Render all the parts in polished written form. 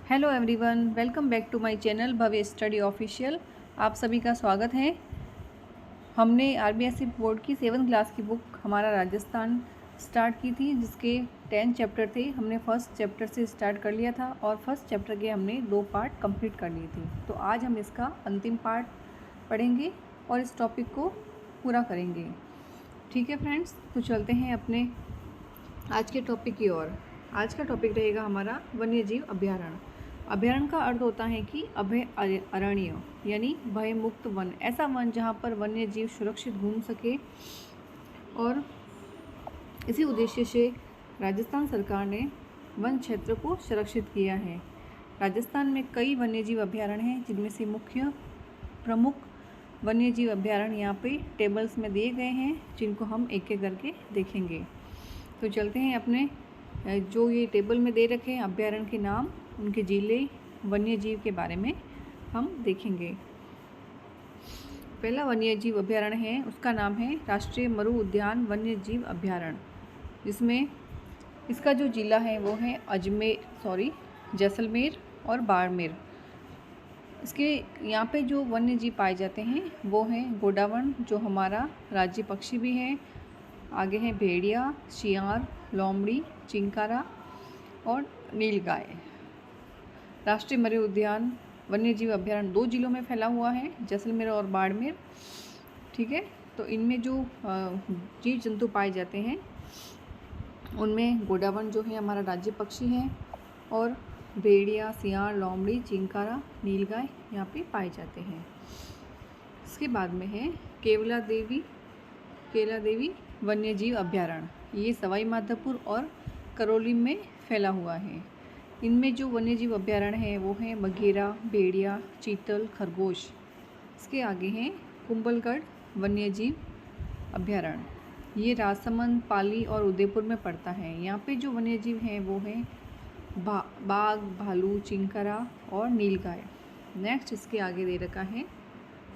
Hello everyone, welcome back to my channel Bhavya study official. आप सभी का स्वागत है। हमने आरबीएसई बोर्ड की 7th क्लास की बुक हमारा राजस्थान स्टार्ट की थी, जिसके 10 चैप्टर थे। हमने फर्स्ट चैप्टर से स्टार्ट कर लिया था और फर्स्ट चैप्टर के हमने 2 पार्ट कंप्लीट कर लिए थे। तो आज हम इसका अंतिम पार्ट पढ़ेंगे और इस टॉपिक को पूरा करेंगे। ठीक है फ्रेंड्स, तो चलते हैं अपने आज के टॉपिक की ओर। आज का टॉपिक रहेगा हमारा वन्य जीव अभयारण्य। अभयारण्य का अर्थ होता है कि अभय अरण्य, यानी भय मुक्त वन, ऐसा वन जहाँ पर वन्य जीव सुरक्षित घूम सके। और इसी उद्देश्य से राजस्थान सरकार ने वन क्षेत्र को सुरक्षित किया है। राजस्थान में कई वन्य जीव अभयारण्य हैं, जिनमें से मुख्य प्रमुख वन्य जीव अभयारण्य यहाँ पे टेबल्स में दिए गए हैं, जिनको हम एक एक करके देखेंगे। तो चलते हैं अपने जो ये टेबल में दे रखे हैं अभयारण्य के नाम, उनके जिले, वन्य जीव के बारे में हम देखेंगे। पहला वन्य जीव अभयारण्य है, उसका नाम है राष्ट्रीय मरु उद्यान वन्य जीव अभयारण्य, जिसमें इसका जो जिला है वो है जैसलमेर और बाड़मेर। इसके यहाँ पे जो वन्य जीव पाए जाते हैं वो हैं गोडावण, जो हमारा राज्य पक्षी भी है। आगे हैं भेड़िया, शियार, लोमड़ी, चिंकारा और नीलगाय। राष्ट्रीय मरु उद्यान वन्य जीव अभयारण्य 2 जिलों में फैला हुआ है, जैसलमेर और बाड़मेर। ठीक है, तो इनमें जो जीव जंतु पाए जाते हैं उनमें गोडावण जो है हमारा राज्य पक्षी है, और भेड़िया, सियार, लोमड़ी, चिंकारा, नीलगाय यहाँ पे पाए जाते हैं। इसके बाद में है केवला देवी वन्य जीव अभयारण्य। ये सवाई माधोपुर और करौली में फैला हुआ है। इनमें जो वन्य जीव अभयारण्य है वो हैं बघेरा, भेड़िया, चीतल, खरगोश। इसके आगे हैं कुंभलगढ़ वन्य जीव अभयारण्य। ये राजसमंद, पाली और उदयपुर में पड़ता है। यहाँ पे जो वन्य जीव हैं वो हैं बाघ, भालू, चिंकारा और नीलगाय। नेक्स्ट इसके आगे दे रखा है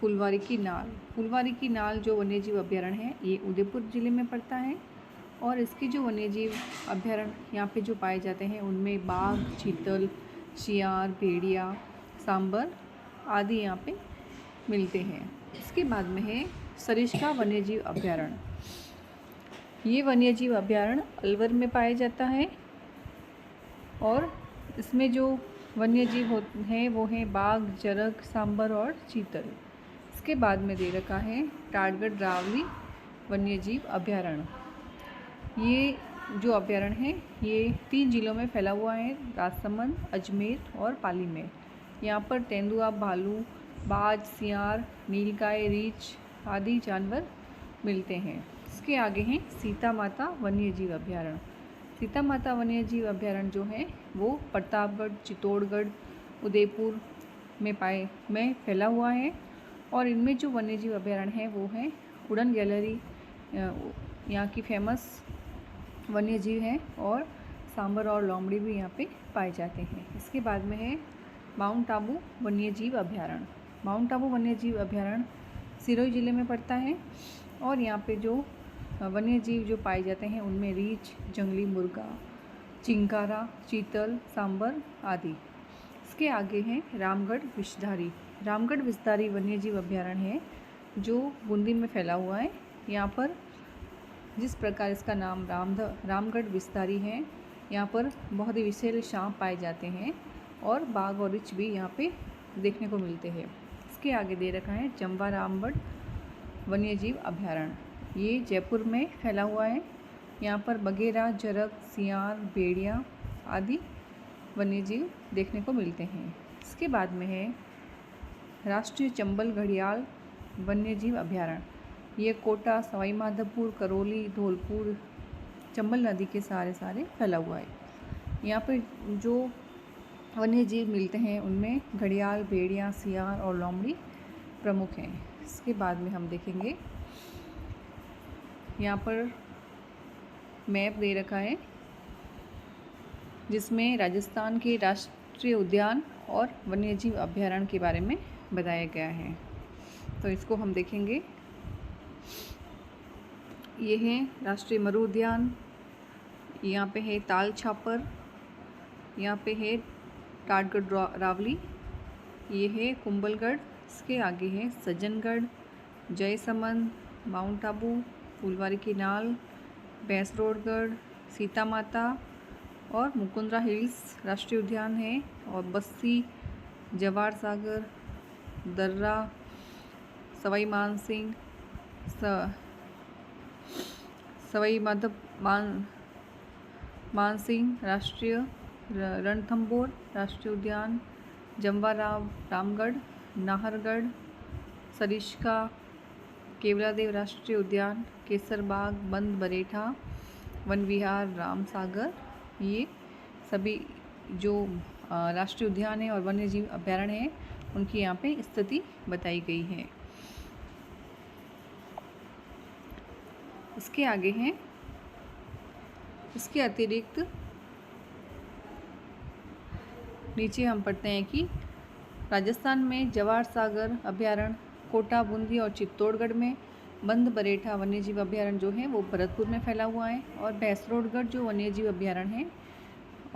फुलवारी की नाल जो वन्य जीव अभयारण्य है ये उदयपुर ज़िले में पड़ता है। और इसके जो वन्य जीव अभयारण्य यहाँ पे जो पाए जाते हैं उनमें बाघ, चीतल, शियार, भेड़िया, सांबर आदि यहाँ पे मिलते हैं। इसके बाद में है सरिस्का वन्य जीव अभयारण्य। ये वन्य जीव अभयारण्य अलवर में पाया जाता है, और इसमें जो वन्य जीव हैं वो हैं बाघ, जरग, सांबर और चीतल। इसके बाद में दे रखा है टाटगढ़ रावली वन्य जीव अभयारण्य। ये जो अभयारण्य है ये 3 जिलों में फैला हुआ है, राजसमंद, अजमेर और पाली में। यहाँ पर तेंदुआ, भालू, बाज, सियार, नीलगाय, रीछ आदि जानवर मिलते हैं। इसके आगे हैं सीता माता वन्य जीव अभयारण्य। सीता माता वन्य जीव अभयारण्य जो है वो प्रतापगढ़, चित्तौड़गढ़, उदयपुर में फैला हुआ है। और इनमें जो वन्य जीव अभयारण्य है वो है उड़न गैलरी, यहाँ की फेमस वन्य जीव है, और सांबर और लोमड़ी भी यहाँ पे पाए जाते हैं। इसके बाद में है माउंट आबू वन्य जीव अभयारण्य। माउंट आबू वन्य जीव अभयारण्य सिरोही ज़िले में पड़ता है, और यहाँ पे जो वन्य जीव जो पाए जाते हैं उनमें रीछ, जंगली मुर्गा, चिंकारा, चीतल, सांबर आदि। इसके आगे हैं रामगढ़ विषधारी वन्य जीव अभयारण्य है, जो बूंदी में फैला हुआ है। यहाँ पर जिस प्रकार इसका नाम रामगढ़ विषधारी है, यहाँ पर बहुत ही विशेष सांप पाए जाते हैं, और बाघ और रीछ भी यहाँ पे देखने को मिलते हैं। इसके आगे दे रखा है जम्वा रामगढ़ वन्य जीव अभयारण्य। ये जयपुर में फैला हुआ है। यहाँ पर बघेरा, जरग, सियार, भेड़िया आदि वन्य जीव देखने को मिलते हैं। इसके बाद में है राष्ट्रीय चंबल घड़ियाल वन्य जीव अभयारण्य। ये कोटा, सवाई माधोपुर, करौली, धौलपुर, चंबल नदी के सारे फैला हुआ है। यहाँ पर जो वन्य जीव मिलते हैं उनमें घड़ियाल, भेड़िया, सियार और लोमड़ी प्रमुख हैं। इसके बाद में हम देखेंगे यहाँ पर मैप दे रखा है, जिसमें राजस्थान के राष्ट्रीय उद्यान और वन्यजीव अभयारण्य के बारे में बताया गया है। तो इसको हम देखेंगे। ये है राष्ट्रीय मरु उद्यान, यहाँ पे है ताल छापर, यहाँ पे है टाटगढ़ रावली, ये है कुंभलगढ़। इसके आगे है सज्जनगढ़, जयसमंद, माउंट आबू, फुलवारी की नाल, भैंसरोडगढ़, सीता माता और मुकुंदरा हिल्स राष्ट्रीय उद्यान है। और बस्सी, जवाहर सागर, दर्रा, सवाई मानसिंह, सवाई मानसिंह राष्ट्रीय, रणथंभौर राष्ट्रीय उद्यान, जमवाराव रामगढ़, नाहरगढ़, सरिस्का, केवलादेव राष्ट्रीय उद्यान, केसरबाग, बंद बरेठा, वन विहार रामसागर, ये सभी जो राष्ट्रीय उद्यान है और वन्य जीव अभ्यारण्य है उनकी यहाँ पे स्थिति बताई गई है। इसके आगे हैं, इसके अतिरिक्त नीचे हम पढ़ते हैं कि राजस्थान में जवाहर सागर अभ्यारण्य, कोटा, बूंदी और चित्तौड़गढ़ में बंद बरेठा वन्यजीव अभ्यारण्य जो है वो भरतपुर में फैला हुआ है। और भैंसरोडगढ़ जो वन्यजीव अभ्यारण्य है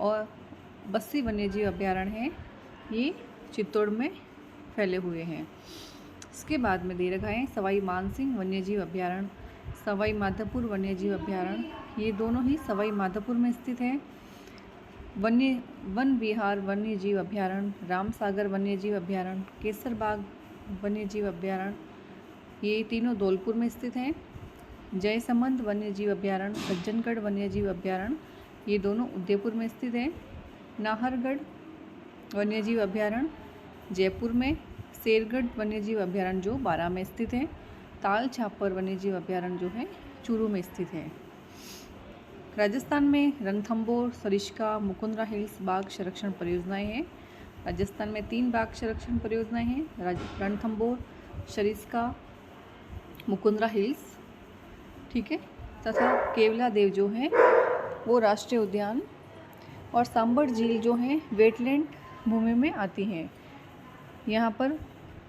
और बस्सी वन्यजीव अभ्यारण्य है ये चित्तौड़ में फैले हुए हैं। इसके बाद में दे रखा है सवाई मानसिंह वन्यजीव अभ्यारण्य, सवाई माधोपुर वन्यजीव अभ्यारण्य, ये दोनों ही सवाई माधोपुर में स्थित है। वन विहार वन्यजीव अभ्यारण्य, रामसागर वन्यजीव अभ्यारण्य, केसरबाग वन्यजीव अभ्यारण्य, ये तीनों धौलपुर में स्थित हैं। जयसमंद वन्यजीव अभ्यारण्य, सज्जनगढ़ वन्यजीव अभ्यारण्य, ये दोनों उदयपुर में स्थित हैं। नाहरगढ़ वन्यजीव अभ्यारण्य जयपुर में, शेरगढ़ वन्यजीव अभ्यारण्य जो बारां में स्थित है। ताल छापर वन्यजीव अभ्यारण्य जो है चूरू में स्थित है। राजस्थान में रणथंभौर, सरिस्का, मुकुंदरा हिल्स बाघ संरक्षण परियोजनाएं हैं। राजस्थान में 3 बाघ संरक्षण परियोजनाएं हैं, रणथंभौर, सरिस्का, मुकुंदरा हिल्स, ठीक है, तथा केवलादेव जो है वो राष्ट्रीय उद्यान और सांबर झील जो है वेटलैंड भूमि में आती हैं। यहाँ पर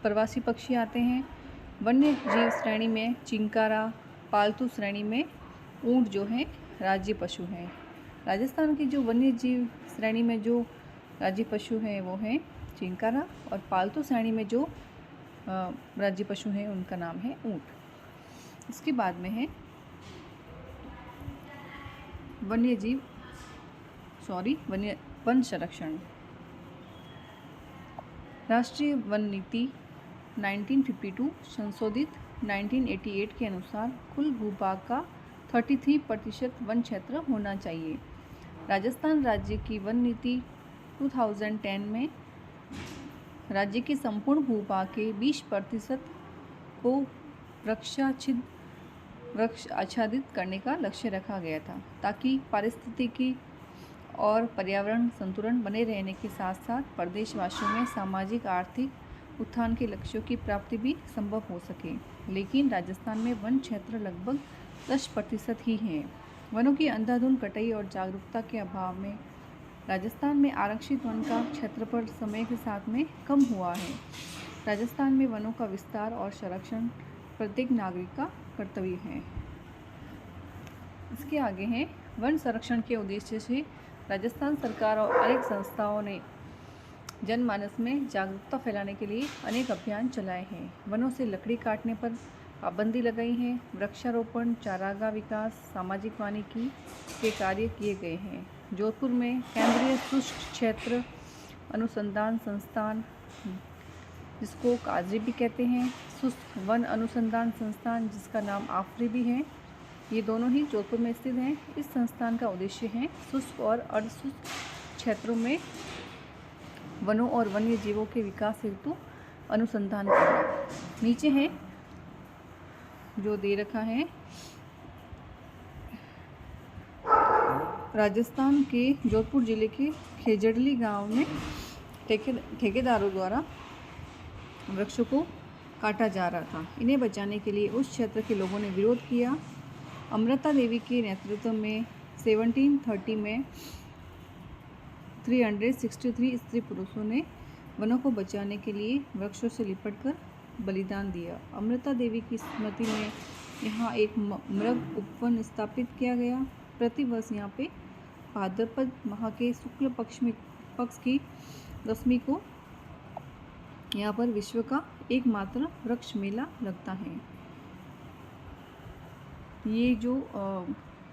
प्रवासी पक्षी आते हैं। वन्य जीव श्रेणी में चिंकारा, पालतू श्रेणी में ऊंट जो है राज्य पशु हैं। राजस्थान की जो वन्य जीव श्रेणी में जो राज्य पशु हैं वो हैं चिंकारा, और पालतू श्रेणी में जो राज्य पशु हैं उनका नाम है ऊंट। इसके बाद में है वन संरक्षण। राष्ट्रीय वन नीति 1952 संशोधित 1988 के अनुसार कुल भूभाग का 33% वन क्षेत्र होना चाहिए। राजस्थान राज्य की वन नीति 2010 में राज्य के संपूर्ण भूभाग के 20% को वृक्ष आच्छादित करने का लक्ष्य रखा गया था, ताकि पारिस्थितिकी और पर्यावरण संतुलन बने रहने के साथ साथ प्रदेशवासियों में सामाजिक आर्थिक उत्थान के लक्ष्यों की प्राप्ति भी संभव हो सके। लेकिन राजस्थान में वन क्षेत्र लगभग 10% ही हैं। वनों की अंधाधुंध कटाई और जागरूकता के अभाव में राजस्थान में आरक्षित वन का क्षेत्रफल समय के साथ में कम हुआ है। राजस्थान में वनों का विस्तार और संरक्षण प्रत्येक नागरिक का कर्तव्य है। इसके आगे हैं वन संरक्षण के उद्देश्य से राजस्थान सरकार और अनेक संस्थाओं ने जनमानस में जागरूकता फैलाने के लिए अनेक अभियान चलाए हैं। वनों से लकड़ी काटने पर पाबंदी लगाई है। वृक्षारोपण, चारागाह विकास, सामाजिक वानिकी के कार्य किए गए हैं। जोधपुर में केंद्रीय शुष्क क्षेत्र अनुसंधान संस्थान, जिसको काजरी भी कहते हैं, शुष्क वन अनुसंधान संस्थान जिसका नाम आफरी भी है, ये दोनों ही जोधपुर में स्थित हैं। इस संस्थान का उद्देश्य है शुष्क और अर्धशुष्क क्षेत्रों में वनों और वन्य जीवों के विकास हेतु अनुसंधान करना। नीचे है जो दे रखा है राजस्थान के जोधपुर जिले के खेजड़ली गांव में ठेकेदारों द्वारा वृक्षों को काटा जा रहा था। इन्हें बचाने के लिए उस क्षेत्र के लोगों ने विरोध किया। अमृता देवी के नेतृत्व में 1730 में 363 स्त्री पुरुषों ने वनों को बचाने के लिए वृक्षों से लिपटकर बलिदान दिया। अमृता देवी की स्मृति में यहाँ एक मृग उपवन स्थापित किया गया। प्रतिवर्ष यहाँ पे भाद्रपद माह के शुक्ल पक्ष में पक्ष की दशमी को यहाँ पर विश्व का एकमात्र वृक्ष मेला लगता है। ये जो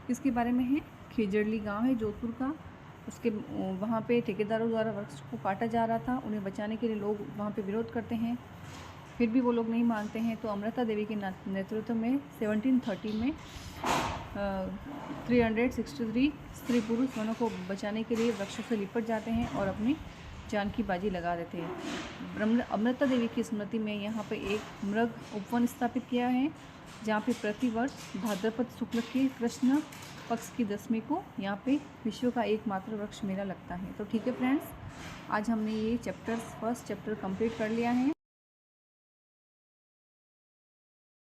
किसके बारे में है, खेजड़ली गांव है जोधपुर का, उसके वहाँ पे ठेकेदारों द्वारा वृक्ष को काटा जा रहा था। उन्हें बचाने के लिए लोग वहाँ पे विरोध करते हैं, फिर भी वो लोग नहीं मानते हैं। तो अमृता देवी के नेतृत्व में 1730 में 363 स्त्री पुरुष वनों को बचाने के लिए वृक्षों से लिपट जाते हैं और अपनी जान की बाजी लगा देते हैं। अमृता देवी की स्मृति में यहाँ पे एक मृग उपवन स्थापित किया है, जहाँ पे प्रतिवर्ष भाद्रपद शुक्ल के कृष्ण पक्ष की दशमी को यहाँ पे विश्व का एकमात्र वृक्ष मेला लगता है। तो ठीक है फ्रेंड्स, आज हमने ये फर्स्ट चैप्टर कंप्लीट कर लिया है।